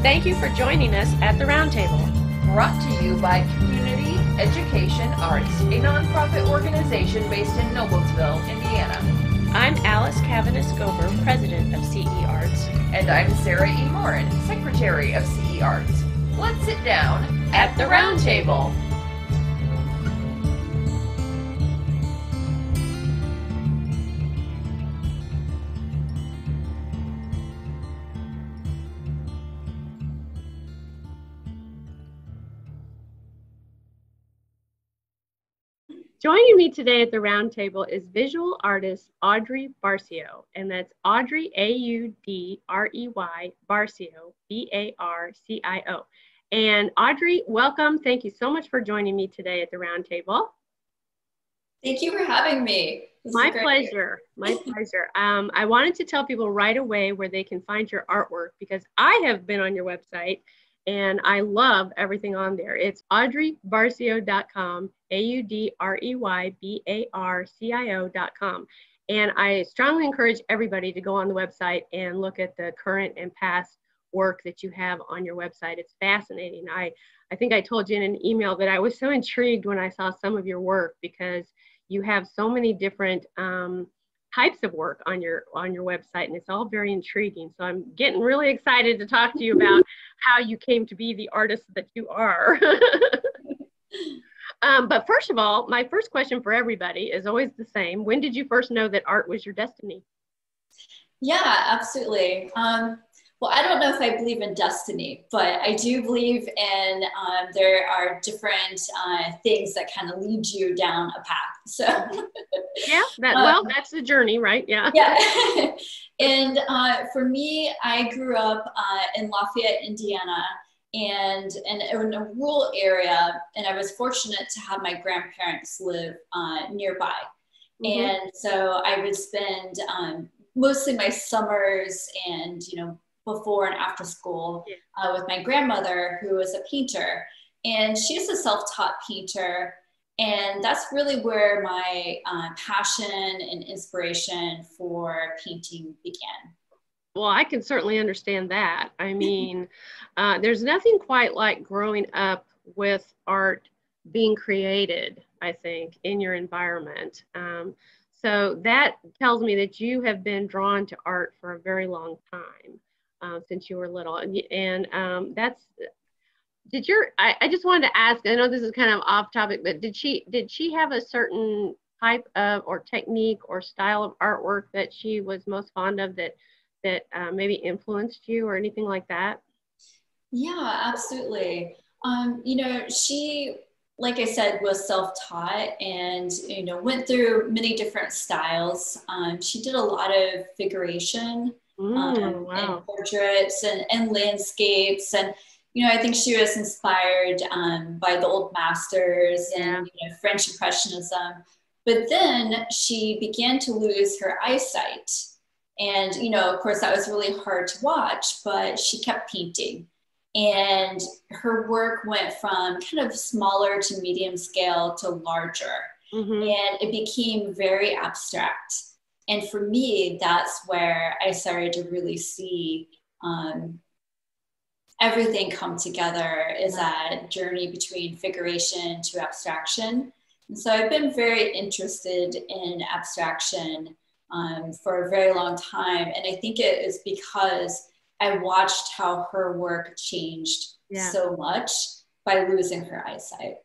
Thank you for joining us at the Roundtable. Brought to you by Community Education Arts, a nonprofit organization based in Noblesville, Indiana. I'm Alice Cavanis-Gober, president of CEArts. And I'm Sarah E. Morin, secretary of CEArts. Let's sit down at the Roundtable. Joining me today at the Roundtable is visual artist Audrey Barcio, and that's Audrey, A-U-D-R-E-Y, Barcio, B-A-R-C-I-O. And Audrey, welcome. Thank you so much for joining me today at the Roundtable. Thank you for having me. My pleasure. My pleasure. I wanted to tell people right away where they can find your artwork because I have been on your website and I love everything on there. It's audreybarcio.com, AUDREYBARCIO.com. And I strongly encourage everybody to go on the website and look at the current and past work that you have on your website. It's fascinating. I think I told you in an email that I was so intrigued when I saw some of your work because you have so many different types of work on your website, and it's all very intriguing. So I'm getting really excited to talk to you about how you came to be the artist that you are. But first of all, my first question for everybody is always the same. When did you first know that art was your destiny? Yeah, absolutely. Well, I don't know if I believe in destiny, but I do believe in there are different things that kind of lead you down a path. So yeah, that's the journey, right? Yeah. Yeah. And for me, I grew up in Lafayette, Indiana, and in a rural area, and I was fortunate to have my grandparents live nearby. Mm-hmm. And so I would spend mostly my summers and, before and after school with my grandmother, who was a painter. And she's a self-taught painter. And that's really where my passion and inspiration for painting began. Well, I can certainly understand that. I mean, there's nothing quite like growing up with art being created, I think, in your environment. So that tells me that you have been drawn to art for a very long time. Since you were little, and I just wanted to ask, I know this is kind of off topic, but did she have a certain type of or technique or style of artwork that she was most fond of that maybe influenced you or anything like that? Yeah, absolutely. She, like I said, was self-taught and, went through many different styles. She did a lot of figuration. Wow. And portraits and landscapes, and I think she was inspired by the old masters and French Impressionism. But then she began to lose her eyesight, and of course that was really hard to watch. But she kept painting, and her work went from kind of smaller to medium scale to larger, and it became very abstract. And for me, that's where I started to really see everything come together, is that journey between figuration to abstraction. And so I've been very interested in abstraction for a very long time. And I think it is because I watched how her work changed so much by losing her eyesight.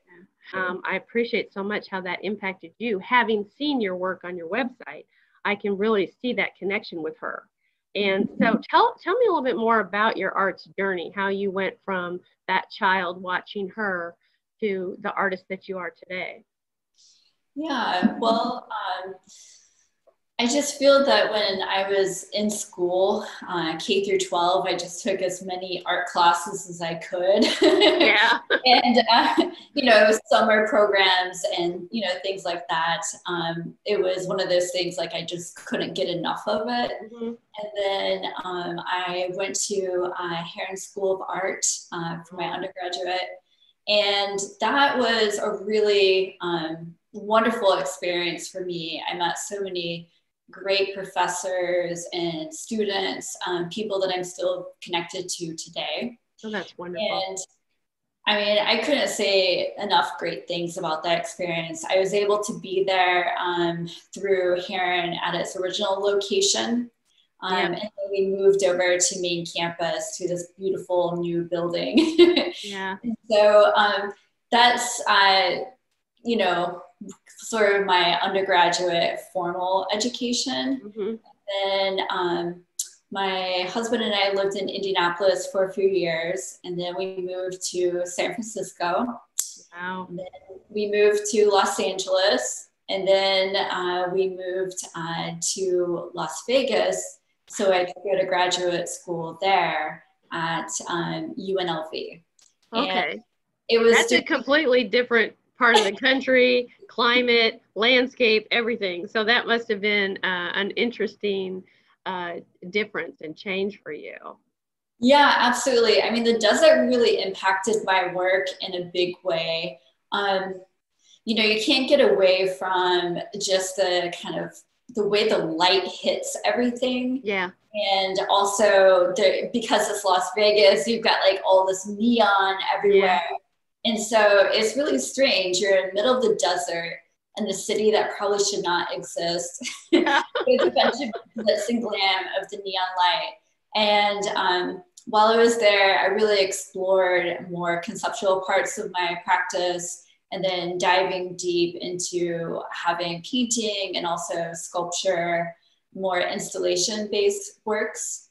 I appreciate so much how that impacted you. Having seen your work on your website, I can really see that connection with her. And so tell me a little bit more about your art's journey, how you went from that child watching her to the artist that you are today. Yeah, well, I just feel that when I was in school, K through 12, I just took as many art classes as I could. Yeah. And, summer programs and, things like that. It was one of those things like I just couldn't get enough of it. Mm-hmm. And then I went to Herron School of Art for my undergraduate. And that was a really wonderful experience for me. I met so many great professors and students, people that I'm still connected to today. Oh, that's wonderful. And I mean, I couldn't say enough great things about that experience. I was able to be there through Herron at its original location. And then we moved over to main campus to this beautiful new building. Yeah. And so that's, you know, sort of my undergraduate formal education. Mm-hmm. Then my husband and I lived in Indianapolis for a few years, and then we moved to San Francisco. Wow. And then we moved to Los Angeles, and then we moved to Las Vegas. So I could go to graduate school there at UNLV. Okay. And it was That's a completely different part of the country, climate, landscape, everything. So that must have been an interesting difference and change for you. Yeah, absolutely. I mean, the desert really impacted my work in a big way. You know, you can't get away from just the kind of the way the light hits everything. Yeah. And also because it's Las Vegas, you've got like all this neon everywhere. Yeah. And so it's really strange. You're in the middle of the desert in the city that probably should not exist. With a bunch of glitz and glam of the neon light. And while I was there, I really explored more conceptual parts of my practice, and then diving deep into having painting and also sculpture, more installation-based works.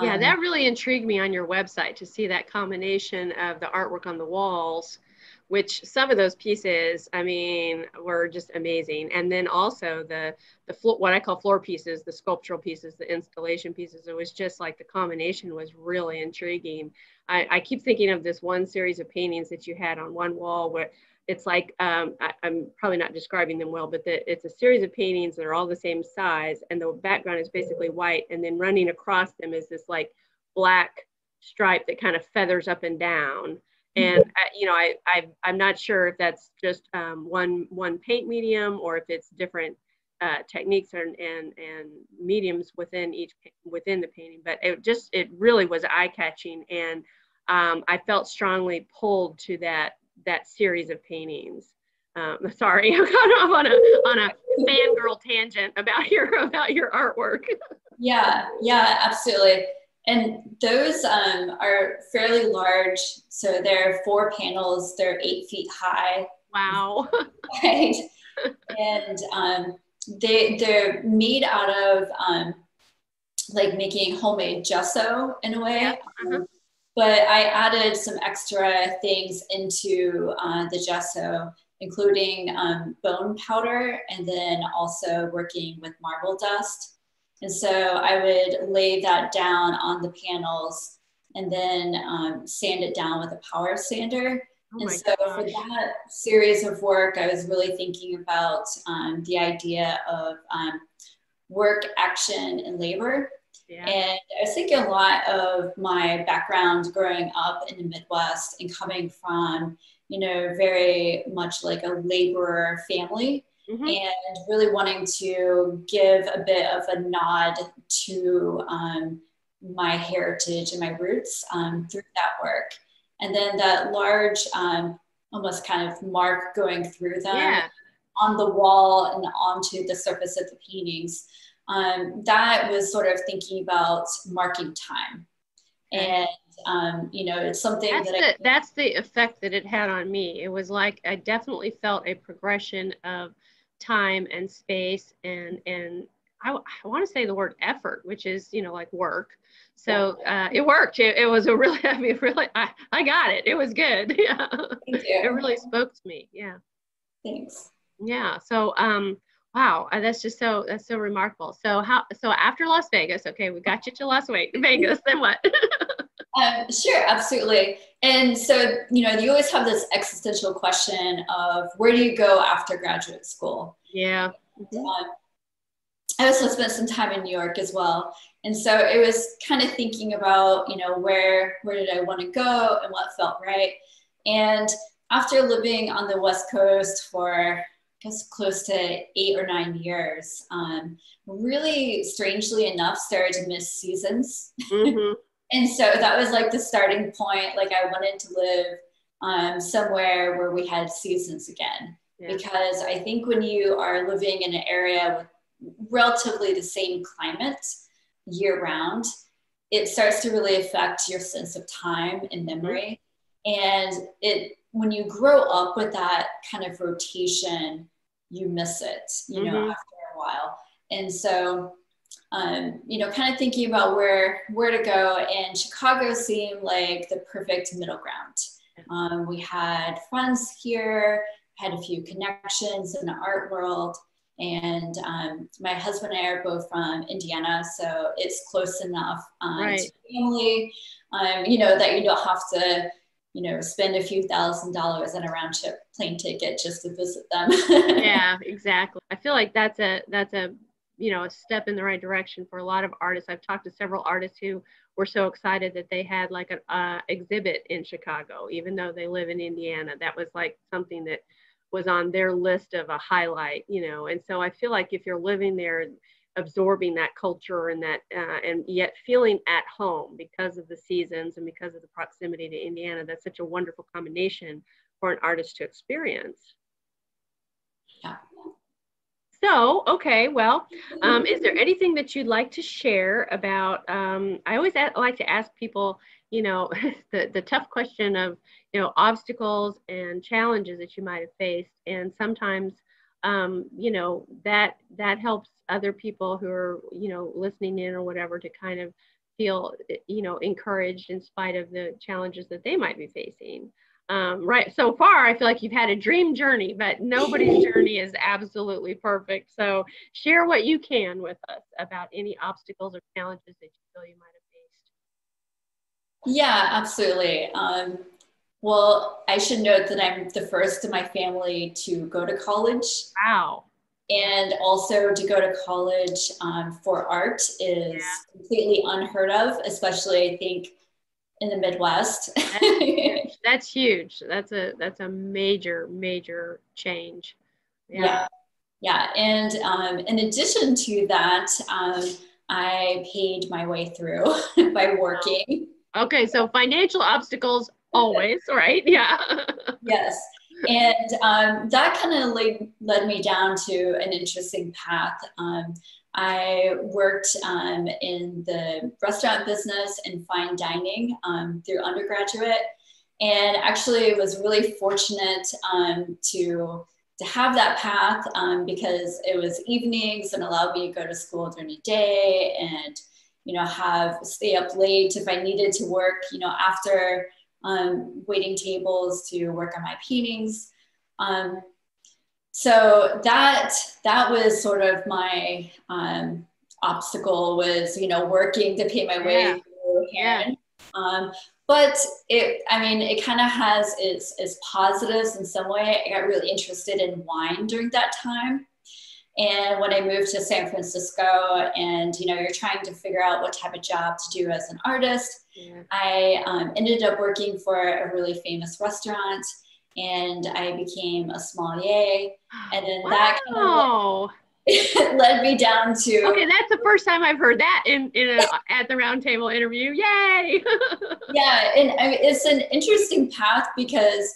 Yeah, that really intrigued me on your website to see that combination of the artwork on the walls, which some of those pieces, I mean, were just amazing. And then also the floor, what I call floor pieces, the sculptural pieces, the installation pieces. It was just like the combination was really intriguing. I keep thinking of this one series of paintings that you had on one wall where it's like, I'm probably not describing them well, but it's a series of paintings that are all the same size, and the background is basically white, and then running across them is this like black stripe that kind of feathers up and down. And you know, I'm not sure if that's just one paint medium or if it's different techniques and mediums within the painting. But it really was eye-catching, and I felt strongly pulled to that series of paintings. Sorry, I'm kind of on a fangirl tangent about your artwork. Yeah, absolutely. And those are fairly large. So they're 4 panels. They're 8 feet high. Wow. Right. And they're made out of like making homemade gesso in a way. Yeah. Uh-huh. But I added some extra things into the gesso, including bone powder, and then also working with marble dust. And so I would lay that down on the panels and then sand it down with a power sander. Oh, and so for that series of work, I was really thinking about the idea of work, action, and labor. Yeah. And I was thinking a lot of my background growing up in the Midwest and coming from, you know, very much like a laborer family. Mm-hmm. And really wanting to give a bit of a nod to my heritage and my roots through that work. And then that large, almost kind of mark going through them on the wall and onto the surface of the paintings. That was sort of thinking about marking time. And, you know, it's something that's the effect that it had on me. It was like, I definitely felt a progression of time and space, and I want to say the word effort, which is, you know, like work. So it worked. It was a really, I mean, really, I got it. It was good. Yeah. Thank you. It really spoke to me. Yeah. Thanks. Yeah. So, wow, that's so remarkable. So after Las Vegas, okay, we got you to Las Vegas, then what? Sure, absolutely. And so, you know, you always have this existential question of where do you go after graduate school? Yeah. Mm-hmm. I also spent some time in New York as well. And so it was kind of thinking about, you know, where did I want to go and what felt right. And after living on the West Coast for, I guess, close to 8 or 9 years, really strangely enough, started to miss seasons. Mm-hmm. And so that was like the starting point. Like I wanted to live somewhere where we had seasons again. Yeah. Because I think when you are living in an area with relatively the same climate year round, it starts to really affect your sense of time and memory. And when you grow up with that kind of rotation, you miss it, you know, after a while. And so, you know, kind of thinking about where to go, and Chicago seemed like the perfect middle ground. We had friends here, had a few connections in the art world, and my husband and I are both from Indiana, so it's close enough to family, you know, that you don't have to, you know, spend a few $1,000s on a round trip plane ticket just to visit them. Yeah, exactly. I feel like that's a you know, a step in the right direction for a lot of artists. I've talked to several artists who were so excited that they had like an exhibit in Chicago, even though they live in Indiana. That was like something that was on their list of a highlight, you know. And so I feel like if you're living there, absorbing that culture and that and yet feeling at home because of the seasons and because of the proximity to Indiana, that's such a wonderful combination for an artist to experience. Yeah. So, okay, well, is there anything that you'd like to share about, I always like to ask people, you know, the tough question of, you know, obstacles and challenges that you might have faced. And sometimes, you know, that helps other people who are, you know, listening in or whatever to kind of feel, you know, encouraged in spite of the challenges that they might be facing. Right. So far, I feel like you've had a dream journey, but nobody's journey is absolutely perfect. So share what you can with us about any obstacles or challenges that you feel you might have faced. Yeah, absolutely. Well, I should note that I'm the first in my family to go to college. Wow. And also to go to college for art is completely unheard of, especially I think in the Midwest. That's huge. That's a major change. Yeah. And in addition to that, I paid my way through by working. Okay, so financial obstacles always, right? Yeah. Yes. And that kind of led me down to an interesting path. I worked in the restaurant business and fine dining through undergraduate, and actually was really fortunate to have that path because it was evenings and allowed me to go to school during the day and, you know, stay up late if I needed to work, you know, after waiting tables to work on my paintings. So that was sort of my obstacle, was, you know, working to pay my way through Herron. But it kind of has its positives in some way. I got really interested in wine during that time. And when I moved to San Francisco and, you know, you're trying to figure out what type of job to do as an artist, I ended up working for a really famous restaurant, and I became a sommelier. And then that kind of led me down to... Okay, that's the first time I've heard that at the roundtable interview. Yay! Yeah, and I mean, it's an interesting path because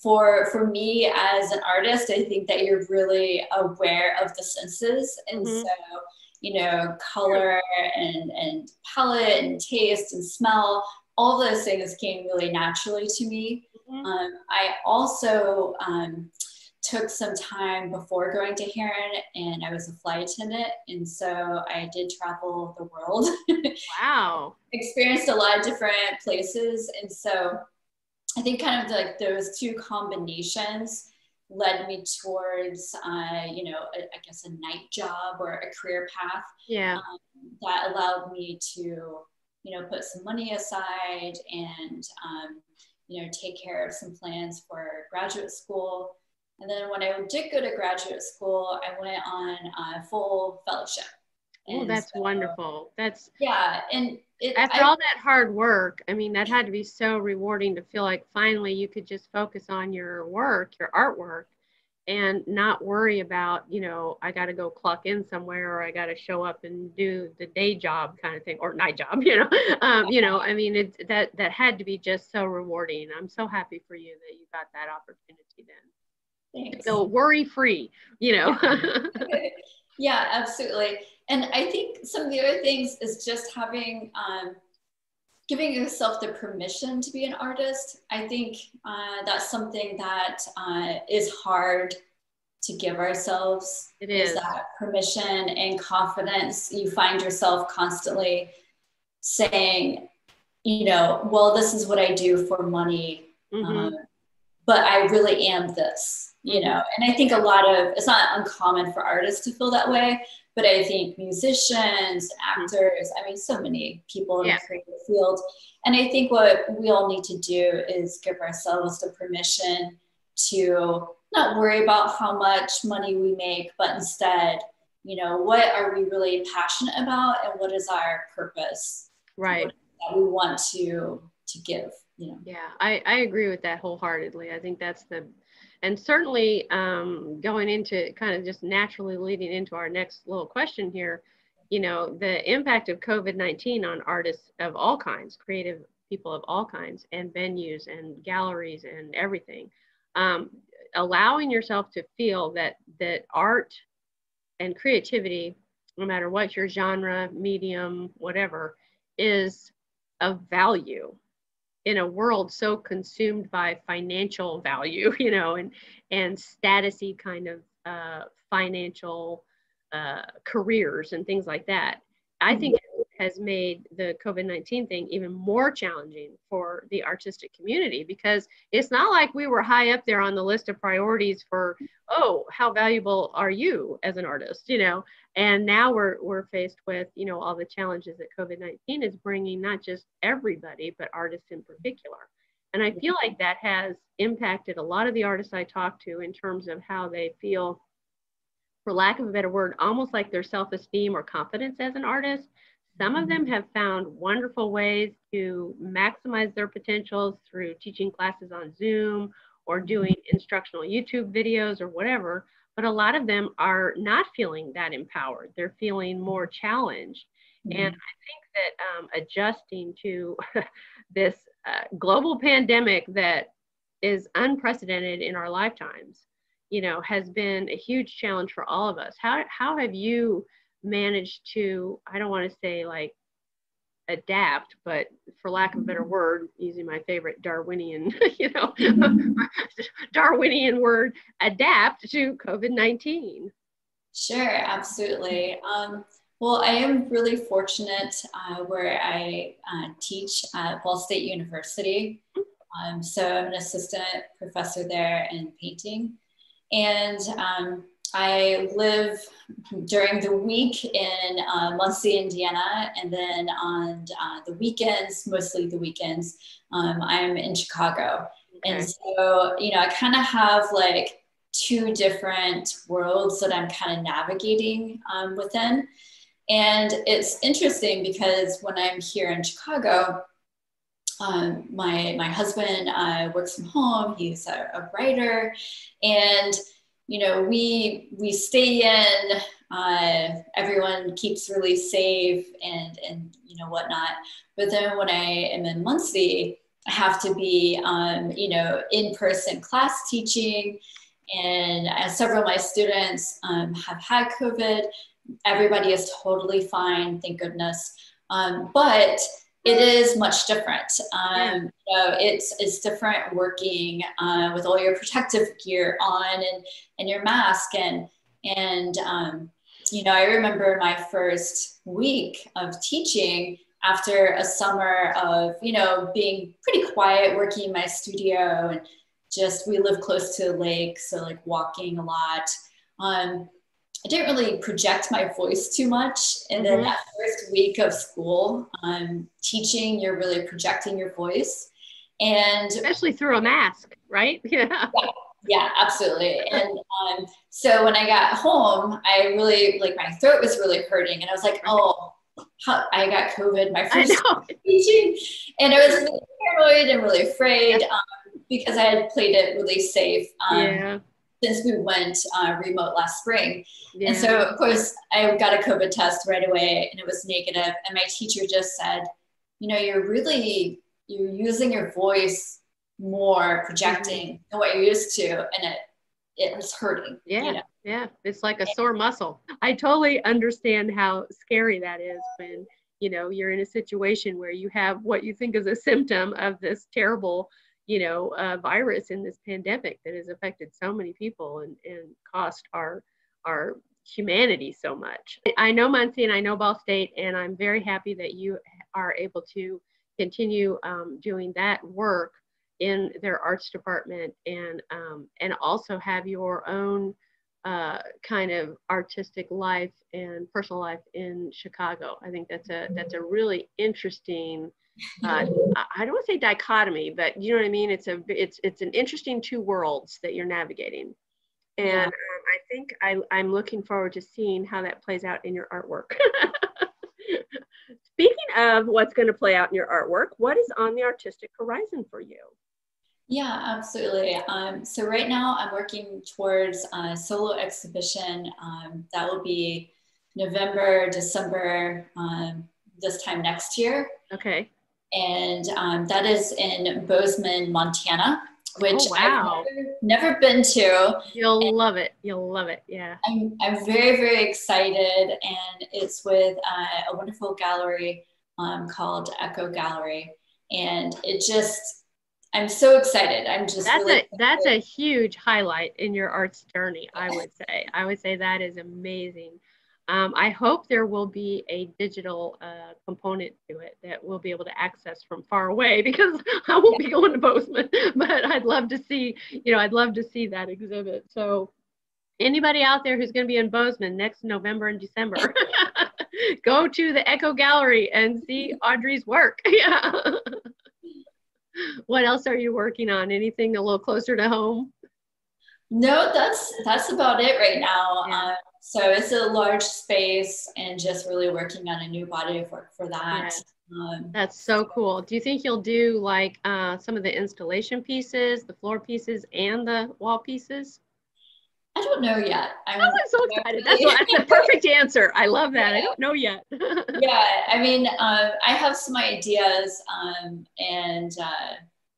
for me as an artist, I think that you're really aware of the senses. And so, you know, color and palette and taste and smell, all those things came really naturally to me. I also took some time before going to Herron, and I was a flight attendant. And so I did travel the world. Wow. Experienced a lot of different places. And so I think kind of like those two combinations led me towards, you know, I guess a night job or a career path that allowed me to, you know, put some money aside and, you know, take care of some plans for graduate school. And then when I did go to graduate school, I went on a full fellowship. Oh, that's wonderful. That's and after all that hard work, I mean, that had to be so rewarding to feel like finally you could just focus on your work, your artwork, and not worry about, you know, I got to go clock in somewhere, or I got to show up and do the day job kind of thing, or night job, you know, I mean, that had to be just so rewarding. I'm so happy for you that you got that opportunity then. Thanks. So worry free, you know. Yeah, absolutely. And I think some of the other things is just having, giving yourself the permission to be an artist. I think that's something that is hard to give ourselves. It is that permission and confidence. You find yourself constantly saying, you know, well, this is what I do for money, but I really am this, you know. And I think it's not uncommon for artists to feel that way, but I think musicians, actors, I mean, so many people in the creative field. And I think what we all need to do is give ourselves the permission to not worry about how much money we make, but instead, you know, what are we really passionate about, and what is our purpose? Right. That we want to give, you know. Yeah, I agree with that wholeheartedly. I think that's and certainly going into kind of just naturally leading into our next little question here, you know, the impact of COVID-19 on artists of all kinds, creative people of all kinds, and venues and galleries and everything. Allowing yourself to feel that art and creativity, no matter what your genre, medium, whatever, is of value in a world so consumed by financial value, you know, and statusy kind of financial careers and things like that. I think it has made the COVID-19 thing even more challenging for the artistic community, because it's not like we were high up there on the list of priorities for, oh, how valuable are you as an artist, you know? And now we're faced with, you know, all the challenges that COVID-19 is bringing, not just everybody, but artists in particular. And I feel like that has impacted a lot of the artists I talk to in terms of how they feel, for lack of a better word, almost like their self-esteem or confidence as an artist. Some of them have found wonderful ways to maximize their potentials through teaching classes on Zoom or doing instructional YouTube videos or whatever. But a lot of them are not feeling that empowered. They're feeling more challenged. And I think that adjusting to this global pandemic that is unprecedented in our lifetimes, you know, has been a huge challenge for all of us. How have you managed to, I don't want to say like adapt, but for lack of a better word, using my favorite Darwinian, you know, Darwinian word, adapt to COVID-19? Sure, absolutely. Well, I am really fortunate where I teach at Ball State University. So I'm an assistant professor there in painting. And I live during the week in Muncie, Indiana, and then on the weekends, mostly the weekends, I'm in Chicago. Okay. And so, you know, I kind of have like two different worlds that I'm kind of navigating within. And it's interesting because when I'm here in Chicago, my husband works from home. He's a writer, and you know, we stay in. Everyone keeps really safe and you know whatnot. But then when I am in Muncie, I have to be you know, in-person class teaching, and several of my students have had COVID. Everybody is totally fine, thank goodness. But it is much different. You know, it's different working with all your protective gear on and your mask and you know, I remember my first week of teaching after a summer of, you know, being pretty quiet, working in my studio, and just, we live close to a lake, so like walking a lot. I didn't really project my voice too much. And then that first week of school, teaching, you're really projecting your voice. And especially through a mask, right? Yeah, absolutely. And so when I got home, I really, like, my throat was really hurting. And I was like, oh, I got COVID my first teaching. And I was really paranoid and really afraid because I had played it really safe. since we went remote last spring. Yeah. And so, of course, I got a COVID test right away, and it was negative. And my teacher just said, you know, you're using your voice more, projecting than what you're used to, and it was hurting. Yeah, you know? yeah, it's like a sore muscle. I totally understand how scary that is when, you know, you're in a situation where you have what you think is a symptom of this terrible, you know, virus in this pandemic that has affected so many people and cost our humanity so much. I know Muncie and I know Ball State, and I'm very happy that you are able to continue doing that work in their arts department, and also have your own kind of artistic life and personal life in Chicago. I think that's a really interesting, I don't want to say dichotomy, but you know what I mean? It's an interesting two worlds that you're navigating. And I think I'm looking forward to seeing how that plays out in your artwork. Speaking of what's going to play out in your artwork, what is on the artistic horizon for you? Yeah, absolutely. So right now I'm working towards a solo exhibition that will be November, December, this time next year. Okay. And that is in Bozeman, Montana, which I've never been to. You'll love it. You'll love it. Yeah. I'm very, very excited, and it's with a wonderful gallery called Echo Gallery, and I'm so excited. That's a huge highlight in your arts journey, I would say. I would say that is amazing. I hope there will be a digital component to it that we'll be able to access from far away, because I won't be going to Bozeman, but I'd love to see that exhibit. So anybody out there who's going to be in Bozeman next November and December, go to the Echo Gallery and see Audrey's work. Yeah. What else are you working on? Anything a little closer to home? No, that's about it right now. Yeah. So it's a large space, and just really working on a new body of work for that. Yeah. That's so cool. Do you think you'll do like some of the installation pieces, the floor pieces, and the wall pieces? I don't know yet. I'm so excited. That's the perfect answer. I love that. Yeah. I don't know yet. Yeah, I mean, I have some ideas and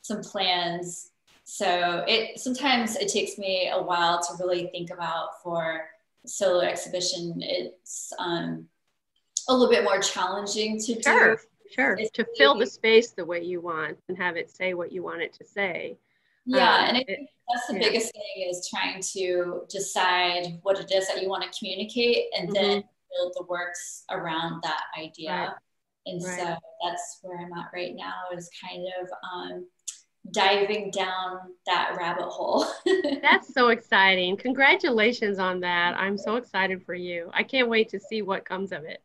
some plans. So sometimes it takes me a while to really think about for solo exhibition. It's a little bit more challenging to do. Sure. To fill the space the way you want and have it say what you want it to say. Yeah, and I think that's the biggest thing, is trying to decide what it is that you want to communicate, and then build the works around that idea. Right. And so that's where I'm at right now, is kind of diving down that rabbit hole. That's so exciting. Congratulations on that. I'm so excited for you. I can't wait to see what comes of it.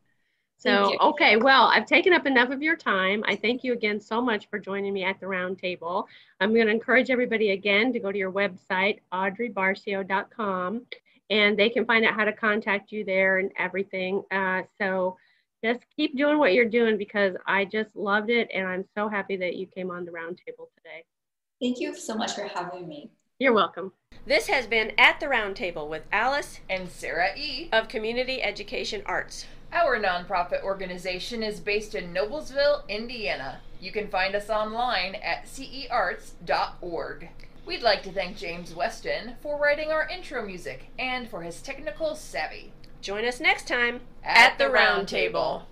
So, okay, well, I've taken up enough of your time. I thank you again so much for joining me at the round table. I'm going to encourage everybody again to go to your website, audreybarcio.com, and they can find out how to contact you there and everything. So just keep doing what you're doing, because I just loved it, and I'm so happy that you came on the round table today. Thank you so much for having me. You're welcome. This has been At the Round Table with Alice and Sarah E. of Community Education Arts. Our nonprofit organization is based in Noblesville, Indiana. You can find us online at CEArts.org. We'd like to thank James Weston for writing our intro music and for his technical savvy. Join us next time at the Round Table.